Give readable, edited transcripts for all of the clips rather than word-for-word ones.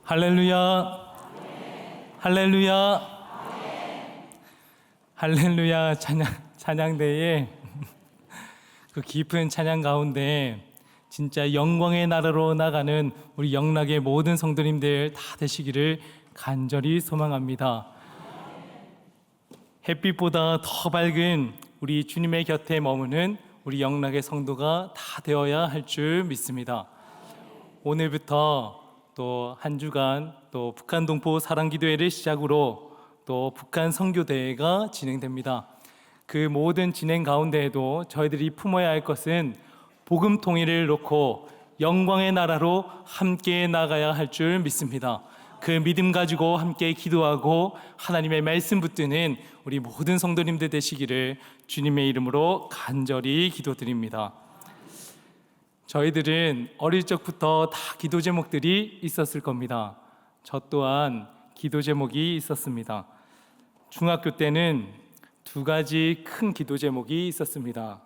할렐루야, 할렐루야, 할렐루야. 찬양대에 그 깊은 찬양 가운데 진짜 영광의 나라로 나가는 우리 영락의 모든 성도님들 다 되시기를 간절히 소망합니다. 햇빛보다 더 밝은 우리 주님의 곁에 머무는 우리 영락의 성도가 다 되어야 할 줄 믿습니다. 오늘부터 또 한 주간 또 북한 동포 사랑기도회를 시작으로 또 북한 선교대회가 진행됩니다. 그 모든 진행 가운데에도 저희들이 품어야 할 것은 복음 통일을 놓고 영광의 나라로 함께 나가야 할 줄 믿습니다. 그 믿음 가지고 함께 기도하고 하나님의 말씀 붙드는 우리 모든 성도님들 되시기를 주님의 이름으로 간절히 기도드립니다. 저희들은 어릴 적부터 다 기도 제목들이 있었을 겁니다. 저 또한 기도 제목이 있었습니다. 중학교 때는 두 가지 큰 기도 제목이 있었습니다.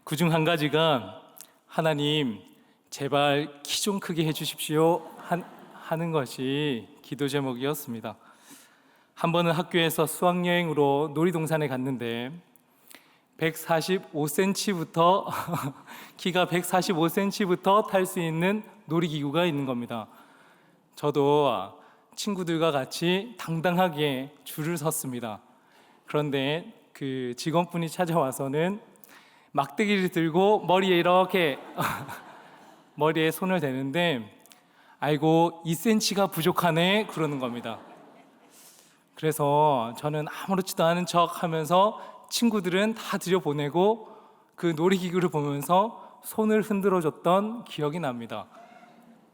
그중 한 가지가 하나님 제발 키 좀 크게 해주십시오 하는 것이 기도 제목이었습니다. 한 번은 학교에서 수학여행으로 놀이동산에 갔는데 145cm부터 키가 145cm부터 탈 수 있는 놀이기구가 있는 겁니다. 저도 친구들과 같이 당당하게 줄을 섰습니다. 그런데 그 직원분이 찾아와서는 막대기를 들고 머리에 이렇게 머리에 손을 대는데 아이고 2cm가 부족하네 그러는 겁니다. 그래서 저는 아무렇지도 않은 척 하면서 친구들은 다 들여보내고 그 놀이기구를 보면서 손을 흔들어줬던 기억이 납니다.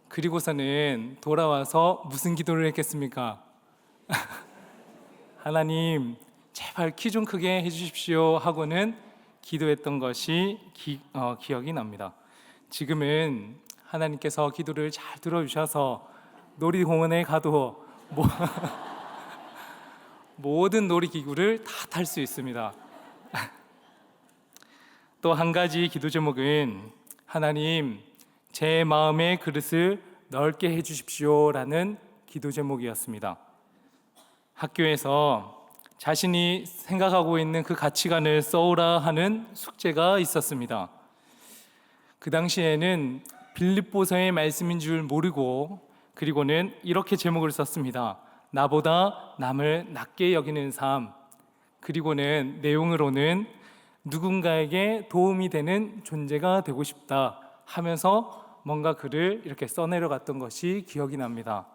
그리고서는 돌아와서 무슨 기도를 했겠습니까? 하나님 제발 키 좀 크게 해주십시오 하고는 기도했던 것이 기억이 납니다. 지금은 하나님께서 기도를 잘 들어주셔서 놀이공원에 가도 모든 놀이기구를 다 탈 수 있습니다. 또 한 가지 기도 제목은 하나님 제 마음의 그릇을 넓게 해주십시오 라는 기도 제목이었습니다. 학교에서 자신이 생각하고 있는 그 가치관을 써오라 하는 숙제가 있었습니다. 그 당시에는 빌립보서의 말씀인 줄 모르고 그리고는 이렇게 제목을 썼습니다. 나보다 남을 낮게 여기는 삶. 그리고는 내용으로는 누군가에게 도움이 되는 존재가 되고 싶다 하면서 뭔가 글을 이렇게 써내려갔던 것이 기억이 납니다.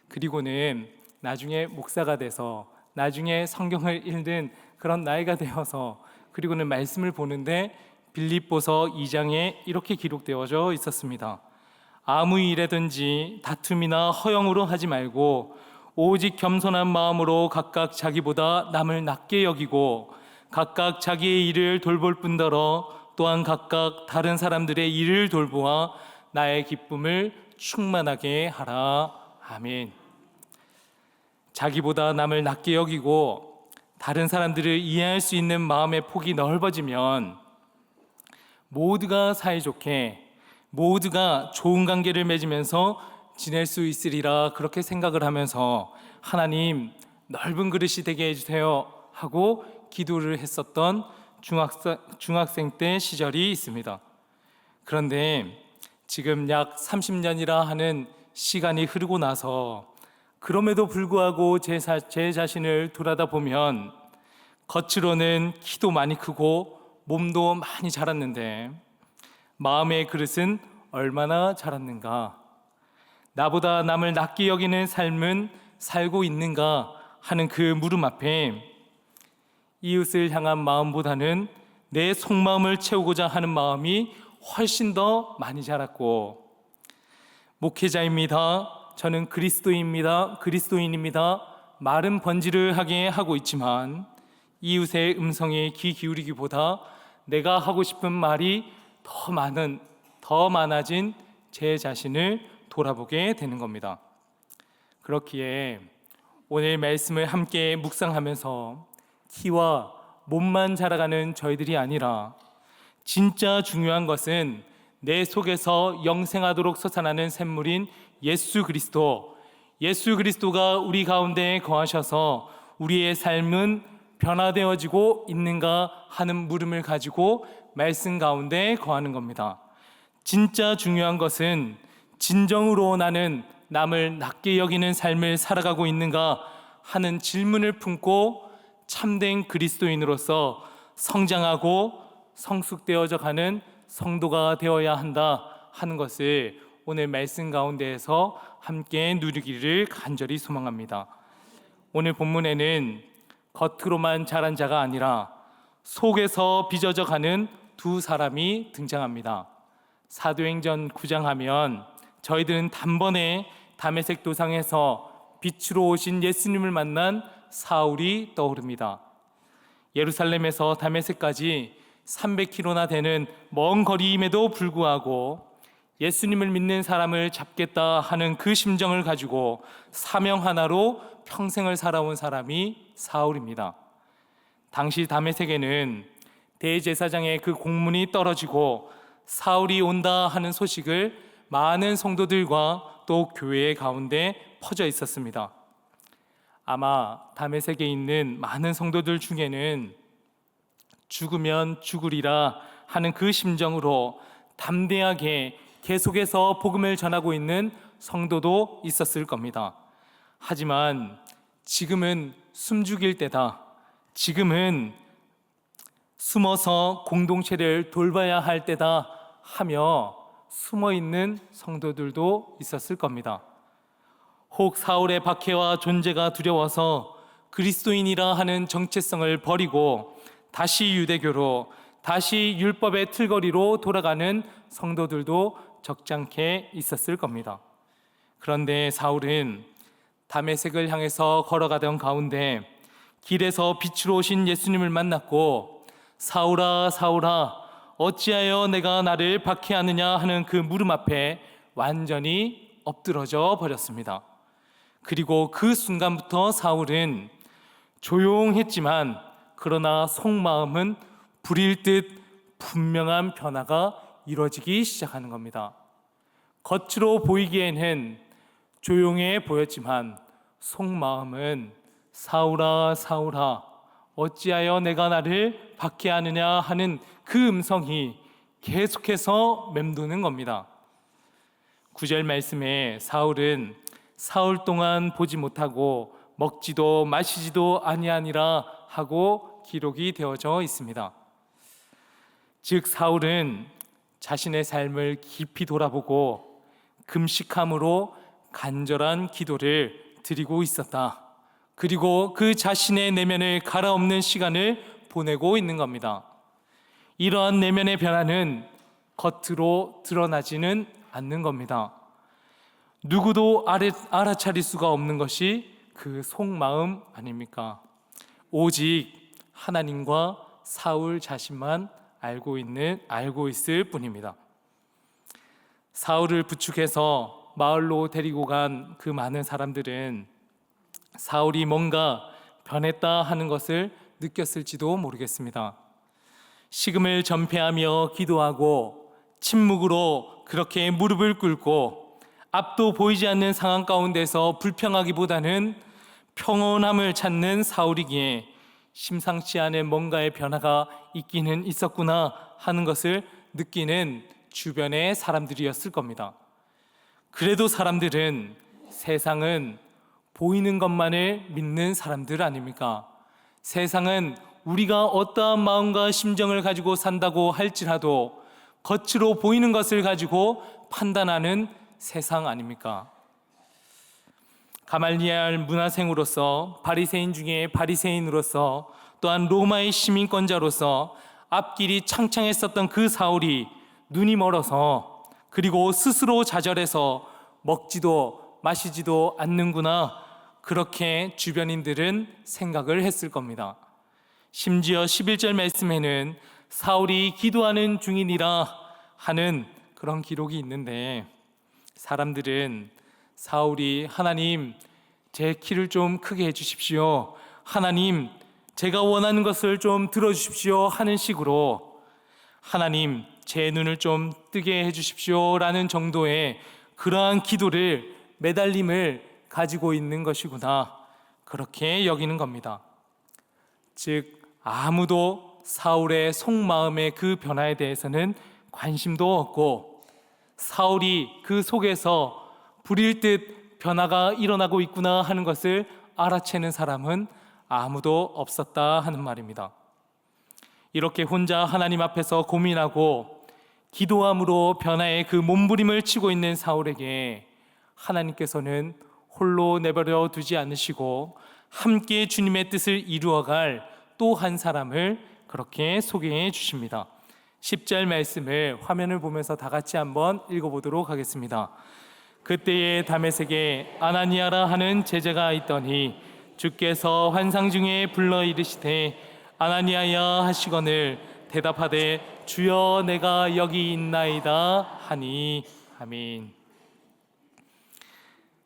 그리고는 나중에 목사가 돼서 나중에 성경을 읽는 그런 나이가 되어서 그리고는 말씀을 보는데 빌립보서 2장에 이렇게 기록되어져 있었습니다. 아무 일에든지 다툼이나 허영으로 하지 말고 오직 겸손한 마음으로 각각 자기보다 남을 낮게 여기고 각각 자기의 일을 돌볼 뿐더러 또한 각각 다른 사람들의 일을 돌보아 나의 기쁨을 충만하게 하라. 아멘. 자기보다 남을 낮게 여기고 다른 사람들을 이해할 수 있는 마음의 폭이 넓어지면 모두가 사이좋게 모두가 좋은 관계를 맺으면서 지낼 수 있으리라 그렇게 생각을 하면서 하나님 넓은 그릇이 되게 해주세요 하고 기도를 했었던 중학생 때 시절이 있습니다. 그런데 지금 약 30년이라 하는 시간이 흐르고 나서 그럼에도 불구하고 제 자신을 돌아다 보면 겉으로는 키도 많이 크고 몸도 많이 자랐는데 마음의 그릇은 얼마나 자랐는가? 나보다 남을 낮게 여기는 삶은 살고 있는가 하는 그 물음 앞에 이웃을 향한 마음보다는 내 속마음을 채우고자 하는 마음이 훨씬 더 많이 자랐고 목회자입니다. 저는 그리스도인입니다. 말은 번지르하게 하고 있지만 이웃의 음성에 귀 기울이기보다 내가 하고 싶은 말이 더 많아진 제 자신을 돌아보게 되는 겁니다. 그렇기에 오늘 말씀을 함께 묵상하면서 키와 몸만 자라가는 저희들이 아니라 진짜 중요한 것은 내 속에서 영생하도록 솟아나는 샘물인 예수 그리스도가 우리 가운데 거하셔서 우리의 삶은 변화되어지고 있는가 하는 물음을 가지고 말씀 가운데 거하는 겁니다. 진짜 중요한 것은 진정으로 나는 남을 낮게 여기는 삶을 살아가고 있는가 하는 질문을 품고 참된 그리스도인으로서 성장하고 성숙되어져 가는 성도가 되어야 한다 하는 것을 오늘 말씀 가운데에서 함께 누리기를 간절히 소망합니다. 오늘 본문에는 겉으로만 자란 자가 아니라 속에서 빚어져 가는 두 사람이 등장합니다. 사도행전 9장 하면 저희들은 단번에 다메섹 도상에서 빛으로 오신 예수님을 만난 사울이 떠오릅니다. 예루살렘에서 다메섹까지 300km나 되는 먼 거리임에도 불구하고 예수님을 믿는 사람을 잡겠다 하는 그 심정을 가지고 사명 하나로 평생을 살아온 사람이 사울입니다. 당시 다메섹에는 대제사장의 그 공문이 떨어지고 사울이 온다 하는 소식을 많은 성도들과 또 교회 가운데 퍼져 있었습니다. 아마 다메섹에 있는 많은 성도들 중에는 죽으면 죽으리라 하는 그 심정으로 담대하게 계속해서 복음을 전하고 있는 성도도 있었을 겁니다. 하지만 지금은 숨죽일 때다. 지금은 숨어서 공동체를 돌봐야 할 때다 하며 숨어 있는 성도들도 있었을 겁니다. 혹 사울의 박해와 존재가 두려워서 그리스도인이라 하는 정체성을 버리고 다시 유대교로, 다시 율법의 틀거리로 돌아가는 성도들도 적잖게 있었을 겁니다. 그런데 사울은 다메섹을 향해서 걸어가던 가운데 길에서 빛으로 오신 예수님을 만났고 사울아 사울아 어찌하여 내가 나를 박해하느냐 하는 그 물음 앞에 완전히 엎드러져 버렸습니다. 그리고 그 순간부터 사울은 조용했지만 그러나 속마음은 불일 듯 분명한 변화가 이루어지기 시작하는 겁니다. 겉으로 보이기에는 조용해 보였지만 속마음은 사울아 사울아 어찌하여 내가 나를 박해하느냐 하는 그 음성이 계속해서 맴도는 겁니다. 9절 말씀에 사울은 사흘 동안 보지 못하고 먹지도 마시지도 아니하니라 하고 기록이 되어져 있습니다. 즉 사울은 자신의 삶을 깊이 돌아보고 금식함으로 간절한 기도를 드리고 있었다. 그리고 그 자신의 내면을 갈아엎는 시간을 보내고 있는 겁니다. 이러한 내면의 변화는 겉으로 드러나지는 않는 겁니다. 누구도 알아차릴 수가 없는 것이 그 속마음 아닙니까? 오직 하나님과 사울 자신만 알고 있을 뿐입니다. 사울을 부축해서 마을로 데리고 간 그 많은 사람들은 사울이 뭔가 변했다 하는 것을 느꼈을지도 모르겠습니다. 식음을 전폐하며 기도하고 침묵으로 그렇게 무릎을 꿇고 앞도 보이지 않는 상황 가운데서 불평하기보다는 평온함을 찾는 사울이기에 심상치 않은 뭔가의 변화가 있기는 있었구나 하는 것을 느끼는 주변의 사람들이었을 겁니다. 그래도 사람들은 세상은 보이는 것만을 믿는 사람들 아닙니까? 세상은 우리가 어떠한 마음과 심정을 가지고 산다고 할지라도 겉으로 보이는 것을 가지고 판단하는 세상 아닙니까? 가말리엘 문화생으로서 바리새인 중에 바리새인으로서 또한 로마의 시민권자로서 앞길이 창창했었던 그 사울이 눈이 멀어서 그리고 스스로 좌절해서 먹지도 마시지도 않는구나 그렇게 주변인들은 생각을 했을 겁니다. 심지어 11절 말씀에는 사울이 기도하는 중이니라 하는 그런 기록이 있는데 사람들은 사울이 하나님 제 키를 좀 크게 해주십시오, 하나님 제가 원하는 것을 좀 들어주십시오 하는 식으로 하나님 제 눈을 좀 뜨게 해주십시오라는 정도의 그러한 기도를, 매달림을 가지고 있는 것이구나, 그렇게 여기는 겁니다. 즉 아무도 사울의 속마음의 그 변화에 대해서는 관심도 없고, 사울이 그 속에서 불일 듯 변화가 일어나고 있구나 하는 것을 알아채는 사람은 아무도 없었다 하는 말입니다. 이렇게 혼자 하나님 앞에서 고민하고 기도함으로 변화의 그 몸부림을 치고 있는 사울에게 하나님께서는 홀로 내버려 두지 않으시고 함께 주님의 뜻을 이루어갈 또 한 사람을 그렇게 소개해 주십니다. 10절 말씀을 화면을 보면서 다 같이 한번 읽어보도록 하겠습니다. 그때에 다메섹에 아나니아라 하는 제자가 있더니 주께서 환상 중에 불러 이르시되 아나니아야 하시거늘 대답하되 주여 내가 여기 있나이다 하니. 아멘.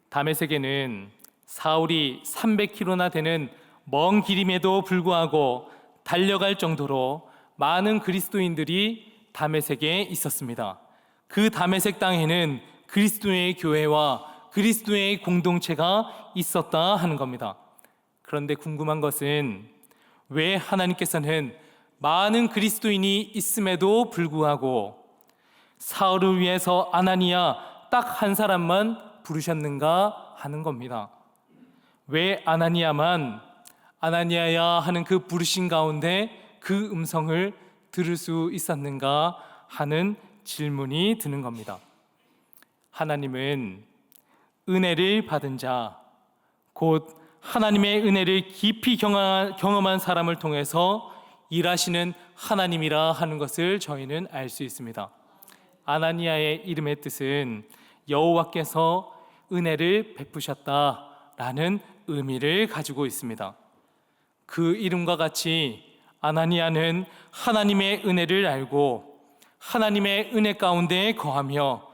다메섹에는 사울이 300km나 되는 먼 길임에도 불구하고 달려갈 정도로 많은 그리스도인들이 다메섹에 있었습니다. 그 다메섹 땅에는 그리스도의 교회와 그리스도의 공동체가 있었다 하는 겁니다. 그런데 궁금한 것은 왜 하나님께서는 많은 그리스도인이 있음에도 불구하고 사울을 위해서 아나니아 딱 한 사람만 부르셨는가 하는 겁니다. 왜 아나니아만 아나니아야 하는 그 부르신 가운데 그 음성을 들을 수 있었는가 하는 질문이 드는 겁니다. 하나님은 은혜를 받은 자, 곧 하나님의 은혜를 깊이 경험한 사람을 통해서 일하시는 하나님이라 하는 것을 저희는 알 수 있습니다. 아나니아의 이름의 뜻은 여호와께서 은혜를 베푸셨다라는 의미를 가지고 있습니다. 그 이름과 같이 아나니아는 하나님의 은혜를 알고 하나님의 은혜 가운데 거하며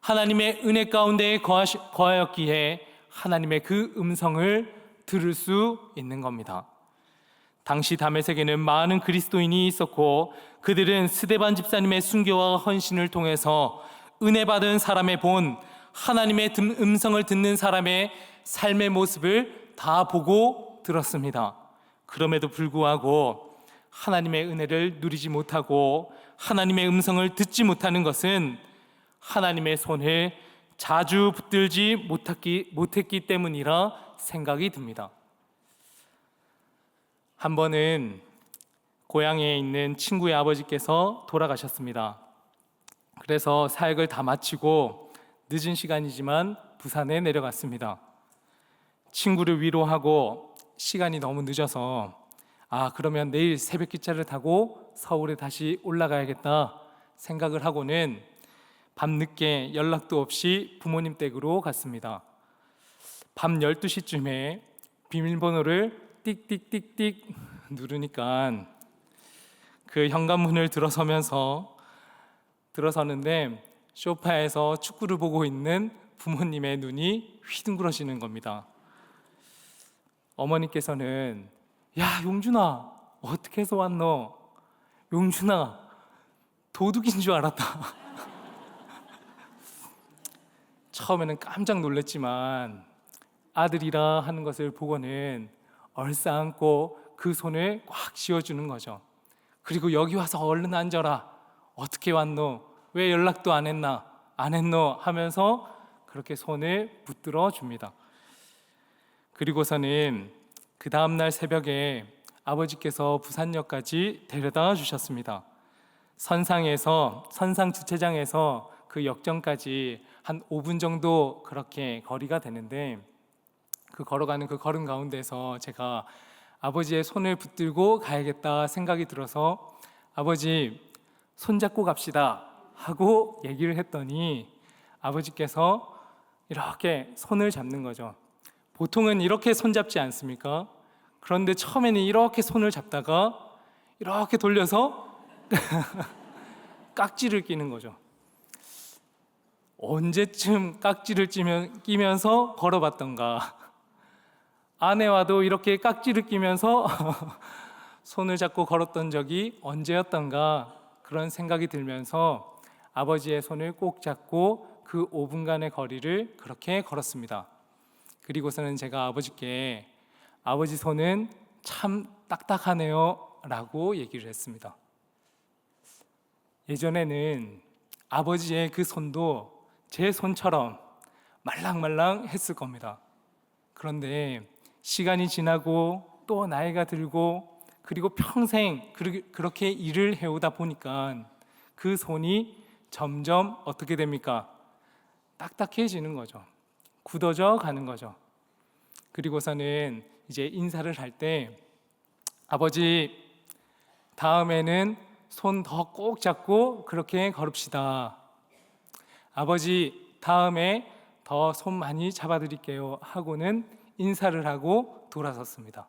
하나님의 은혜 가운데 거하였기에 하나님의 그 음성을 들을 수 있는 겁니다. 당시 다메섹에는 많은 그리스도인이 있었고 그들은 스데반 집사님의 순교와 헌신을 통해서 은혜 받은 사람의 본 하나님의 음성을 듣는 사람의 삶의 모습을 다 보고 들었습니다. 그럼에도 불구하고 하나님의 은혜를 누리지 못하고 하나님의 음성을 듣지 못하는 것은 하나님의 손을 자주 붙들지 못했기 때문이라 생각이 듭니다. 한 번은 고향에 있는 친구의 아버지께서 돌아가셨습니다. 그래서 사역을 다 마치고 늦은 시간이지만 부산에 내려갔습니다. 친구를 위로하고 시간이 너무 늦어서 그러면 내일 새벽 기차를 타고 서울에 다시 올라가야겠다 생각을 하고는 밤늦게 연락도 없이 부모님 댁으로 갔습니다. 밤 12시쯤에 비밀번호를 띡띡띡띡 누르니까 그 현관문을 들어서는데 소파에서 축구를 보고 있는 부모님의 눈이 휘둥그러지는 겁니다. 어머니께서는 야 용준아 어떻게 해서 왔노? 용준아 도둑인 줄 알았다. 처음에는 깜짝 놀랐지만 아들이라 하는 것을 보고는 얼싸안고 그 손을 꽉 쥐어주는 거죠. 그리고 여기 와서 얼른 앉아라. 어떻게 왔노? 왜 연락도 안 했노? 하면서 그렇게 손을 붙들어 줍니다. 그리고서는 그 다음날 새벽에 아버지께서 부산역까지 데려다 주셨습니다. 선상 주차장에서 그 역정까지 한 5분 정도 그렇게 거리가 되는데 그 걸어가는 그 걸음 가운데서 제가 아버지의 손을 붙들고 가야겠다 생각이 들어서 아버지 손잡고 갑시다 하고 얘기를 했더니 아버지께서 이렇게 손을 잡는 거죠. 보통은 이렇게 손잡지 않습니까? 그런데 처음에는 이렇게 손을 잡다가 이렇게 돌려서 깍지를 끼는 거죠. 언제쯤 깍지를 끼면서 걸어봤던가. 아내와도 이렇게 깍지를 끼면서 손을 잡고 걸었던 적이 언제였던가 그런 생각이 들면서 아버지의 손을 꼭 잡고 그 5분간의 거리를 그렇게 걸었습니다. 그리고서는 제가 아버지께 아버지 손은 참 딱딱하네요 라고 얘기를 했습니다. 예전에는 아버지의 그 손도 제 손처럼 말랑말랑 했을 겁니다. 그런데 시간이 지나고 또 나이가 들고 그리고 평생 그렇게 일을 해오다 보니까 그 손이 점점 어떻게 됩니까? 딱딱해지는 거죠. 굳어져 가는 거죠. 그리고서는 이제 인사를 할 때 아버지 다음에는 손 더 꼭 잡고 그렇게 걸읍시다. 아버지 다음에 더 손 많이 잡아드릴게요 하고는 인사를 하고 돌아섰습니다.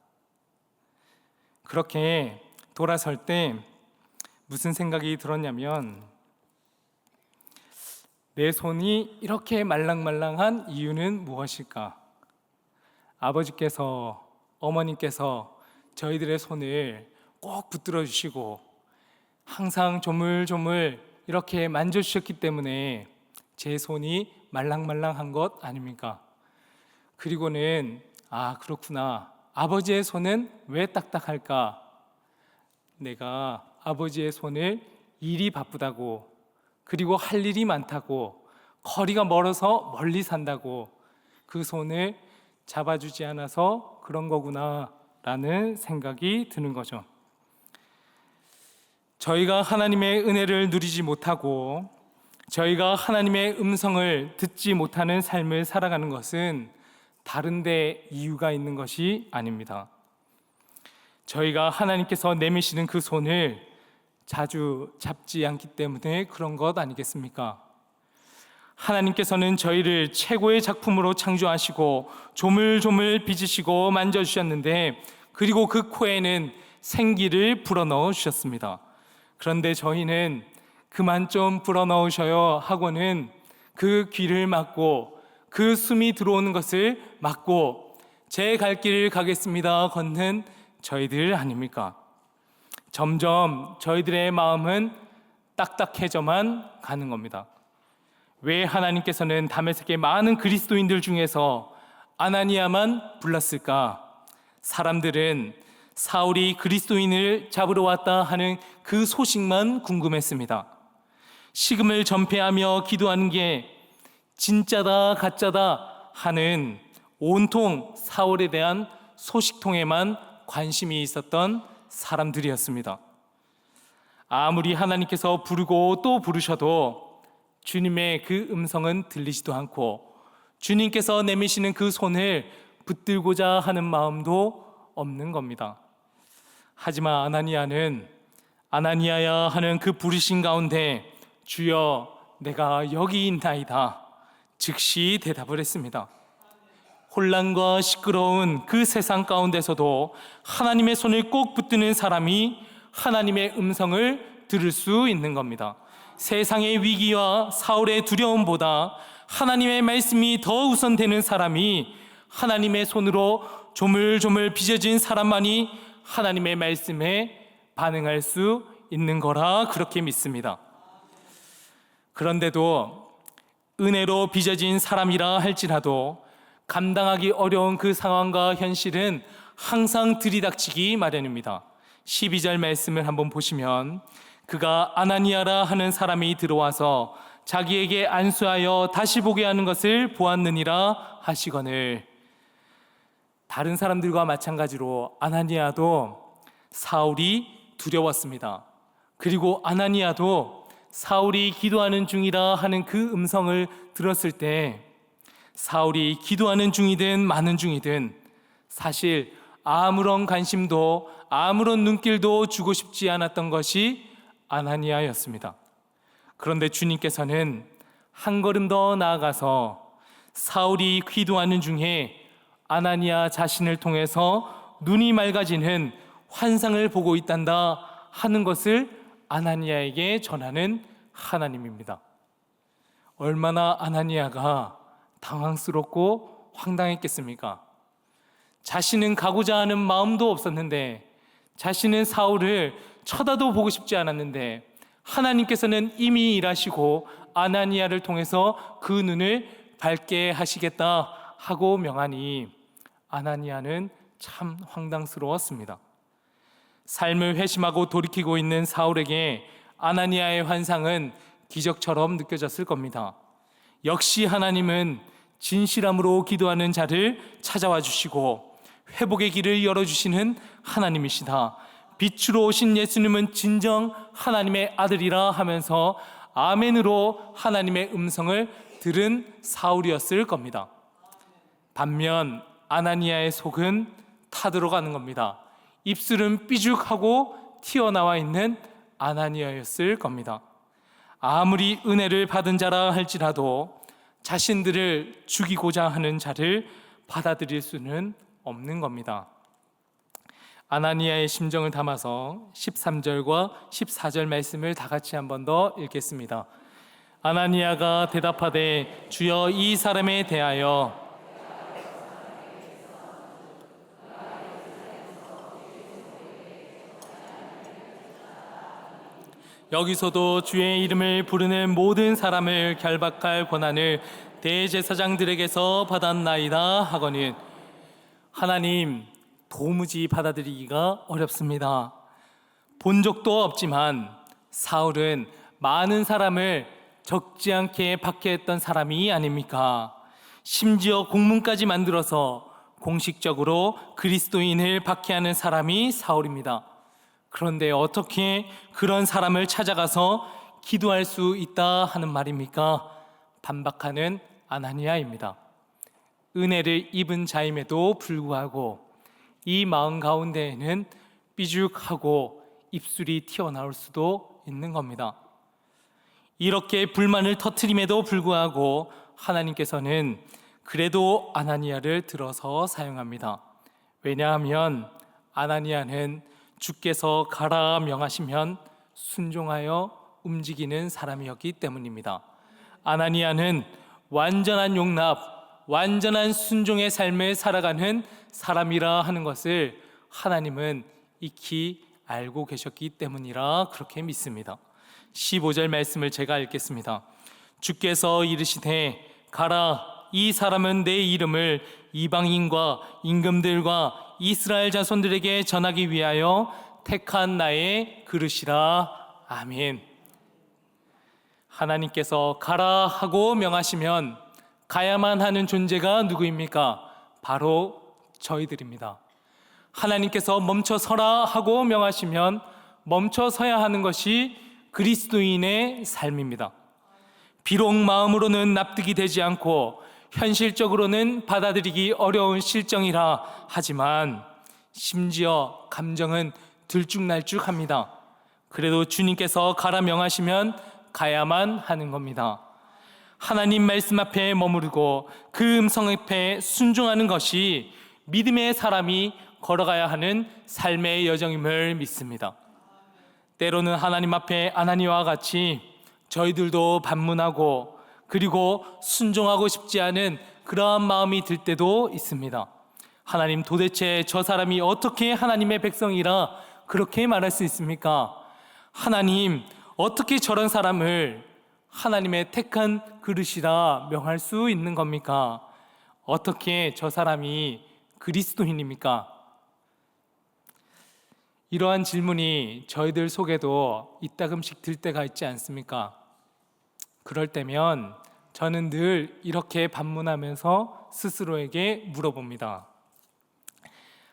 그렇게 돌아설 때 무슨 생각이 들었냐면 내 손이 이렇게 말랑말랑한 이유는 무엇일까? 아버지께서 어머님께서 저희들의 손을 꼭 붙들어 주시고 항상 조물조물 이렇게 만져주셨기 때문에 제 손이 말랑말랑한 것 아닙니까? 그리고는 그렇구나. 아버지의 손은 왜 딱딱할까? 내가 아버지의 손을 일이 바쁘다고 그리고 할 일이 많다고 거리가 멀어서 멀리 산다고 그 손을 잡아주지 않아서 그런 거구나 라는 생각이 드는 거죠. 저희가 하나님의 은혜를 누리지 못하고 저희가 하나님의 음성을 듣지 못하는 삶을 살아가는 것은 다른 데 이유가 있는 것이 아닙니다. 저희가 하나님께서 내미시는 그 손을 자주 잡지 않기 때문에 그런 것 아니겠습니까? 하나님께서는 저희를 최고의 작품으로 창조하시고 조물조물 빚으시고 만져주셨는데 그리고 그 코에는 생기를 불어넣어 주셨습니다. 그런데 저희는 그만 좀 불어넣으셔요 하고는 그 귀를 막고 그 숨이 들어오는 것을 막고 제 갈 길을 가겠습니다 걷는 저희들 아닙니까? 점점 저희들의 마음은 딱딱해져만 가는 겁니다. 왜 하나님께서는 다메섹의 많은 그리스도인들 중에서 아나니아만 불렀을까? 사람들은 사울이 그리스도인을 잡으러 왔다 하는 그 소식만 궁금했습니다. 식음을 전폐하며 기도하는 게 진짜다 가짜다 하는 온통 사울에 대한 소식통에만 관심이 있었던 사람들이었습니다. 아무리 하나님께서 부르고 또 부르셔도 주님의 그 음성은 들리지도 않고 주님께서 내미시는 그 손을 붙들고자 하는 마음도 없는 겁니다. 하지만 아나니아는 아나니아야 하는 그 부르신 가운데 주여 내가 여기 있나이다 즉시 대답을 했습니다. 혼란과 시끄러운 그 세상 가운데서도 하나님의 손을 꼭 붙드는 사람이 하나님의 음성을 들을 수 있는 겁니다. 세상의 위기와 사울의 두려움보다 하나님의 말씀이 더 우선되는 사람이 하나님의 손으로 조물조물 빚어진 사람만이 하나님의 말씀에 반응할 수 있는 거라 그렇게 믿습니다. 그런데도 은혜로 빚어진 사람이라 할지라도 감당하기 어려운 그 상황과 현실은 항상 들이닥치기 마련입니다. 12절 말씀을 한번 보시면 그가 아나니아라 하는 사람이 들어와서 자기에게 안수하여 다시 보게 하는 것을 보았느니라 하시거늘. 다른 사람들과 마찬가지로 아나니아도 사울이 두려웠습니다. 그리고 아나니아도 사울이 기도하는 중이라 하는 그 음성을 들었을 때 사울이 기도하는 중이든 마는 중이든 사실 아무런 관심도 아무런 눈길도 주고 싶지 않았던 것이 아나니아였습니다. 그런데 주님께서는 한 걸음 더 나아가서 사울이 기도하는 중에 아나니아 자신을 통해서 눈이 맑아지는 환상을 보고 있단다 하는 것을 아나니아에게 전하는 하나님입니다. 얼마나 아나니아가 당황스럽고 황당했겠습니까? 자신은 가고자 하는 마음도 없었는데 자신은 사울을 쳐다도 보고 싶지 않았는데 하나님께서는 이미 일하시고 아나니아를 통해서 그 눈을 밝게 하시겠다 하고 명하니 아나니아는 참 황당스러웠습니다. 삶을 회심하고 돌이키고 있는 사울에게 아나니아의 환상은 기적처럼 느껴졌을 겁니다. 역시 하나님은 진실함으로 기도하는 자를 찾아와 주시고 회복의 길을 열어주시는 하나님이시다. 빛으로 오신 예수님은 진정 하나님의 아들이라 하면서 아멘으로 하나님의 음성을 들은 사울이었을 겁니다. 반면 아나니아의 속은 타들어가는 겁니다. 입술은 삐죽하고 튀어나와 있는 아나니아였을 겁니다. 아무리 은혜를 받은 자라 할지라도 자신들을 죽이고자 하는 자를 받아들일 수는 없는 겁니다. 아나니아의 심정을 담아서 13절과 14절 말씀을 다 같이 한 번 더 읽겠습니다. 아나니아가 대답하되 주여 이 사람에 대하여 여기서도 주의 이름을 부르는 모든 사람을 결박할 권한을 대제사장들에게서 받았나이다 하거늘 하나님 도무지 받아들이기가 어렵습니다. 본 적도 없지만 사울은 많은 사람을 적지 않게 박해했던 사람이 아닙니까? 심지어 공문까지 만들어서 공식적으로 그리스도인을 박해하는 사람이 사울입니다. 그런데 어떻게 그런 사람을 찾아가서 기도할 수 있다 하는 말입니까? 반박하는 아나니아입니다. 은혜를 입은 자임에도 불구하고 이 마음 가운데에는 삐죽하고 입술이 튀어나올 수도 있는 겁니다. 이렇게 불만을 터뜨림에도 불구하고 하나님께서는 그래도 아나니아를 들어서 사용합니다. 왜냐하면 아나니아는 주께서 가라 명하시면 순종하여 움직이는 사람이었기 때문입니다. 아나니아는 완전한 용납, 완전한 순종의 삶을 살아가는 사람이라 하는 것을 하나님은 익히 알고 계셨기 때문이라 그렇게 믿습니다. 15절 말씀을 제가 읽겠습니다. 주께서 이르시되 가라, 이 사람은 내 이름을 이방인과 임금들과 이스라엘 자손들에게 전하기 위하여 택한 나의 그릇이라. 아멘. 하나님께서 가라 하고 명하시면 가야만 하는 존재가 누구입니까? 바로 저희들입니다. 하나님께서 멈춰 서라 하고 명하시면 멈춰 서야 하는 것이 그리스도인의 삶입니다. 비록 마음으로는 납득이 되지 않고 현실적으로는 받아들이기 어려운 실정이라 하지만 심지어 감정은 들쭉날쭉합니다. 그래도 주님께서 가라 명하시면 가야만 하는 겁니다. 하나님 말씀 앞에 머무르고 그 음성 앞에 순종하는 것이 믿음의 사람이 걸어가야 하는 삶의 여정임을 믿습니다. 때로는 하나님 앞에 아나니아와 같이 저희들도 반문하고 그리고 순종하고 싶지 않은 그러한 마음이 들 때도 있습니다. 하나님, 도대체 저 사람이 어떻게 하나님의 백성이라 그렇게 말할 수 있습니까? 하나님, 어떻게 저런 사람을 하나님의 택한 그릇이라 명할 수 있는 겁니까? 어떻게 저 사람이 그리스도인입니까? 이러한 질문이 저희들 속에도 이따금씩 들 때가 있지 않습니까? 그럴 때면 저는 늘 이렇게 반문하면서 스스로에게 물어봅니다.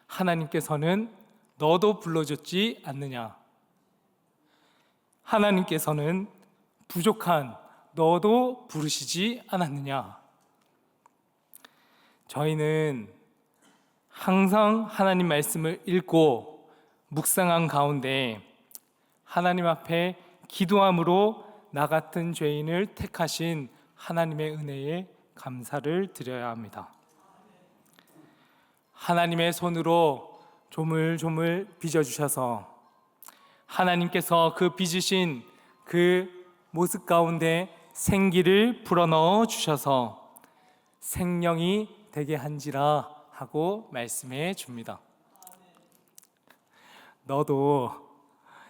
하나님께서는 너도 불러줬지 않느냐? 하나님께서는 부족한 너도 부르시지 않았느냐? 저희는 항상 하나님 말씀을 읽고 묵상한 가운데 하나님 앞에 기도함으로 나 같은 죄인을 택하신 하나님의 은혜에 감사를 드려야 합니다. 하나님의 손으로 조물조물 빚어주셔서 하나님께서 그 빚으신 그 모습 가운데 생기를 불어넣어 주셔서 생명이 되게 한지라 하고 말씀해 줍니다. 너도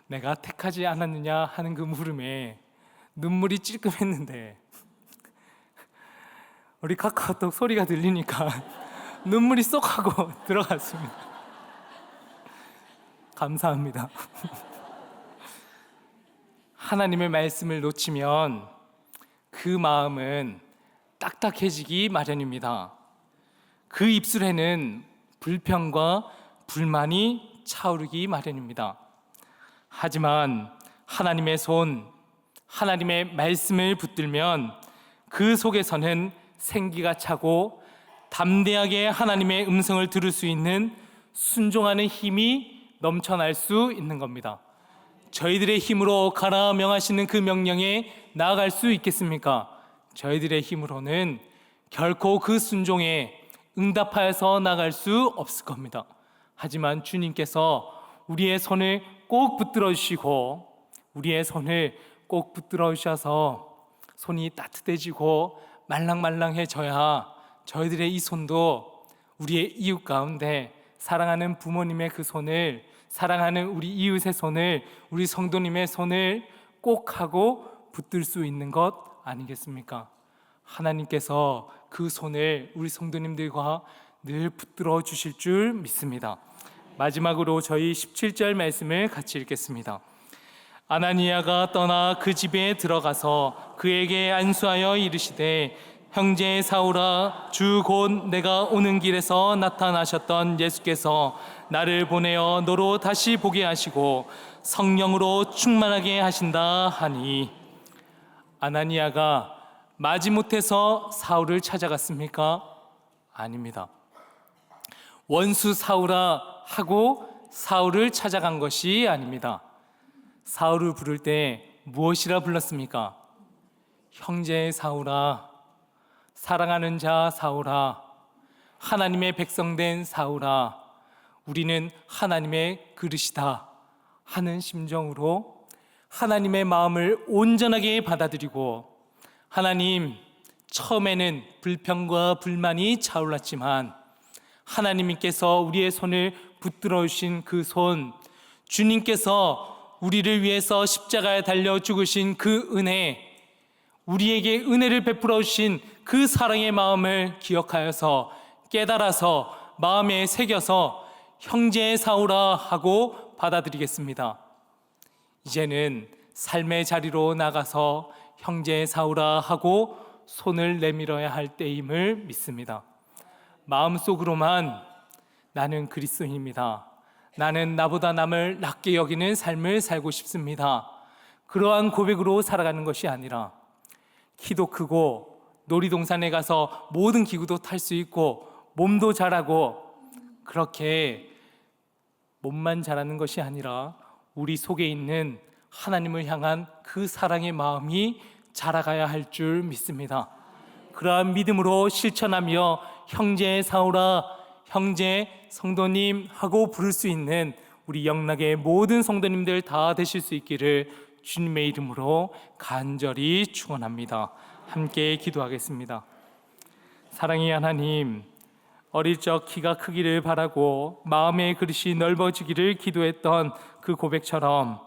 내가 택하지 않았느냐 하는 그 물음에 눈물이 찔끔했는데 우리 카카오톡 소리가 들리니까 눈물이 쏙 하고 들어갔습니다. 감사합니다. 하나님의 말씀을 놓치면 그 마음은 딱딱해지기 마련입니다. 그 입술에는 불평과 불만이 차오르기 마련입니다. 하지만 하나님의 손, 하나님의 말씀을 붙들면 그 속에서는 생기가 차고 담대하게 하나님의 음성을 들을 수 있는 순종하는 힘이 넘쳐날 수 있는 겁니다. 저희들의 힘으로 가라 명하시는 그 명령에 나아갈 수 있겠습니까? 저희들의 힘으로는 결코 그 순종에 응답하여서 나갈 수 없을 겁니다. 하지만 주님께서 우리의 손을 꼭 붙들어 주시고 우리의 손을 꼭 붙들어 주셔서 손이 따뜻해지고 말랑말랑해져야 저희들의 이 손도 우리의 이웃 가운데 사랑하는 부모님의 그 손을, 사랑하는 우리 이웃의 손을, 우리 성도님의 손을 꼭 하고 붙들 수 있는 것 아니겠습니까? 하나님께서 그 손을 우리 성도님들과 늘 붙들어 주실 줄 믿습니다. 마지막으로 저희 17절 말씀을 같이 읽겠습니다. 아나니아가 떠나 그 집에 들어가서 그에게 안수하여 이르시되 형제 사울아, 주 곧 내가 오는 길에서 나타나셨던 예수께서 나를 보내어 너로 다시 보게 하시고 성령으로 충만하게 하신다 하니. 아나니아가 마지못해서 사울을 찾아갔습니까? 아닙니다. 원수 사울아 하고 사울을 찾아간 것이 아닙니다. 사울을 부를 때 무엇이라 불렀습니까? 형제 사울아, 사랑하는 자 사울아, 하나님의 백성된 사울아, 우리는 하나님의 그릇이다 하는 심정으로 하나님의 마음을 온전하게 받아들이고, 하나님, 처음에는 불평과 불만이 차올랐지만 하나님께서 우리의 손을 붙들어 주신 그 손, 주님께서 우리를 위해서 십자가에 달려 죽으신 그 은혜, 우리에게 은혜를 베풀어 주신 그 사랑의 마음을 기억하여서 깨달아서 마음에 새겨서 형제 사울아 하고 받아들이겠습니다. 이제는 삶의 자리로 나가서 형제 사울아 하고 손을 내밀어야 할 때임을 믿습니다. 마음속으로만 나는 그리스도인입니다, 나는 나보다 남을 낮게 여기는 삶을 살고 싶습니다, 그러한 고백으로 살아가는 것이 아니라 키도 크고 놀이동산에 가서 모든 기구도 탈 수 있고 몸도 잘하고 그렇게 몸만 잘하는 것이 아니라 우리 속에 있는 하나님을 향한 그 사랑의 마음이 자라가야 할 줄 믿습니다. 그러한 믿음으로 실천하며 형제 사울아, 형제 성도님 하고 부를 수 있는 우리 영락의 모든 성도님들 다 되실 수 있기를 주님의 이름으로 간절히 축원합니다. 함께 기도하겠습니다. 사랑의 하나님, 어릴 적 키가 크기를 바라고 마음의 그릇이 넓어지기를 기도했던 그 고백처럼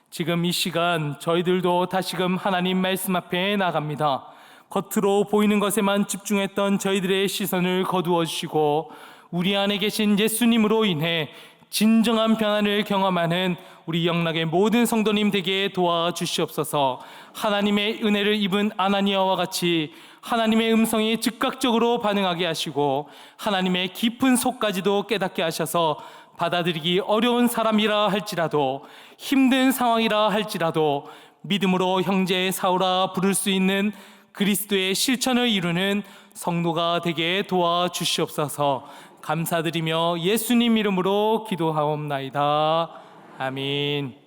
지금 이 시간 저희들도 다시금 하나님 말씀 앞에 나갑니다. 겉으로 보이는 것에만 집중했던 저희들의 시선을 거두어 주시고 우리 안에 계신 예수님으로 인해 진정한 변화를 경험하는 우리 영락의 모든 성도님 되게 도와주시옵소서. 하나님의 은혜를 입은 아나니아와 같이 하나님의 음성에 즉각적으로 반응하게 하시고 하나님의 깊은 속까지도 깨닫게 하셔서 받아들이기 어려운 사람이라 할지라도, 힘든 상황이라 할지라도 믿음으로 형제 사울아 부를 수 있는 그리스도의 실천을 이루는 성도가 되게 도와주시옵소서. 감사드리며 예수님 이름으로 기도하옵나이다. 아멘.